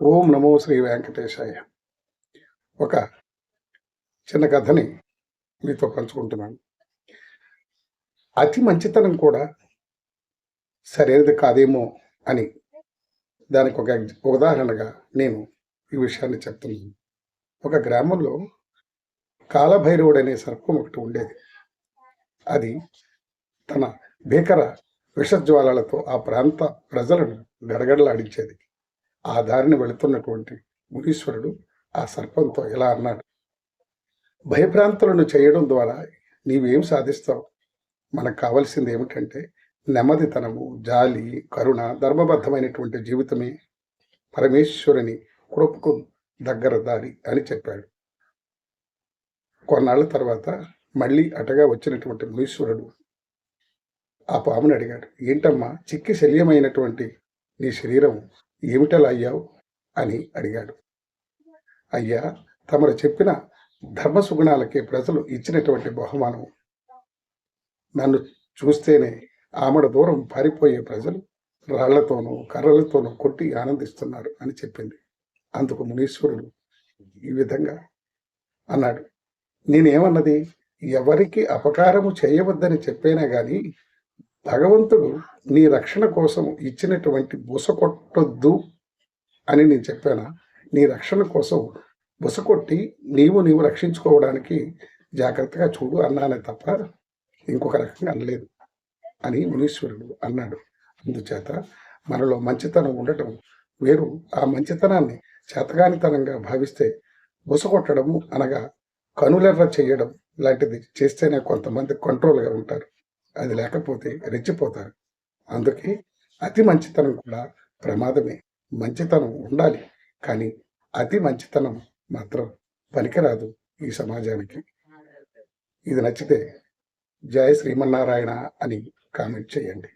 ఓం నమో శ్రీ వెంకటేశాయ. ఒక చిన్న కథని మీతో పంచుకుంటున్నాను. అతి మంచితనం కూడా సరైనది కాదేమో అని దానికి ఒక ఉదాహరణగా నేను ఈ విషయాన్ని చెప్తున్నాను. ఒక గ్రామంలో కాలభైరవుడు అనే సర్పం ఒకటి ఉండేది. అది తన భీకర విషజ్వాలలతో ఆ ప్రాంత ప్రజలను గడగడలాడించేది. ఆ దారిని వెళుతున్నటువంటి మునీశ్వరుడు ఆ సర్పంతో ఇలా అన్నాడు: భయభ్రాంతులను చేయడం ద్వారా నీవేం సాధిస్తావు? మనకు కావలసింది ఏమిటంటే నెమ్మదితనము, జాలి, కరుణ, ధర్మబద్ధమైనటువంటి జీవితమే పరమేశ్వరుని కృపకు దగ్గర దారి అని చెప్పాడు. కొన్నాళ్ల తర్వాత మళ్ళీ అటగా వచ్చినటువంటి మునీశ్వరుడు ఆ పాముని అడిగాడు, ఏంటమ్మా చిక్కి శల్యమైనటువంటి నీ శరీరం ఏమిటలా అయ్యావు అని అడిగాడు. అయ్యా, తమరు చెప్పిన ధర్మసుగుణాలకి ప్రజలు ఇచ్చినటువంటి బహుమానం. నన్ను చూస్తేనే ఆమడ దూరం పారిపోయే ప్రజలు రాళ్లతోనూ కర్రలతోనూ కొట్టి ఆనందిస్తున్నారు అని చెప్పింది. అందుకు మునీశ్వరుడు ఈ విధంగా అన్నాడు, నేనేమన్నది, ఎవరికి అపకారము చేయవద్దని చెప్పేనా గాని భగవంతుడు నీ రక్షణ కోసం ఇచ్చినటువంటి బుస కొట్టొద్దు అని నేను చెప్పానా? నీ రక్షణ కోసం బుస కొట్టి నీవు రక్షించుకోవడానికి జాగ్రత్తగా చూడు అన్నానే తప్ప ఇంకొక రకంగా అనలేదు అని మునీశ్వరుడు అన్నాడు. అందుచేత మనలో మంచితనం ఉండటం వేరు. ఆ మంచితనాన్ని చేతగానితనంగా భావిస్తే బుస కొట్టడము అనగా కనులెర్ర చేయడం లాంటిది చేస్తేనే కొంతమంది కంట్రోల్గా ఉంటారు. అది లేకపోతే రెచ్చిపోతారు. అందుకే అతి మంచితనం కూడా ప్రమాదమే. మంచితనం ఉండాలి, కానీ అతి మంచితనం మాత్రం పనికిరాదు ఈ సమాజానికి. ఇది నచ్చితే జయ శ్రీమన్నారాయణ అని కామెంట్ చేయండి.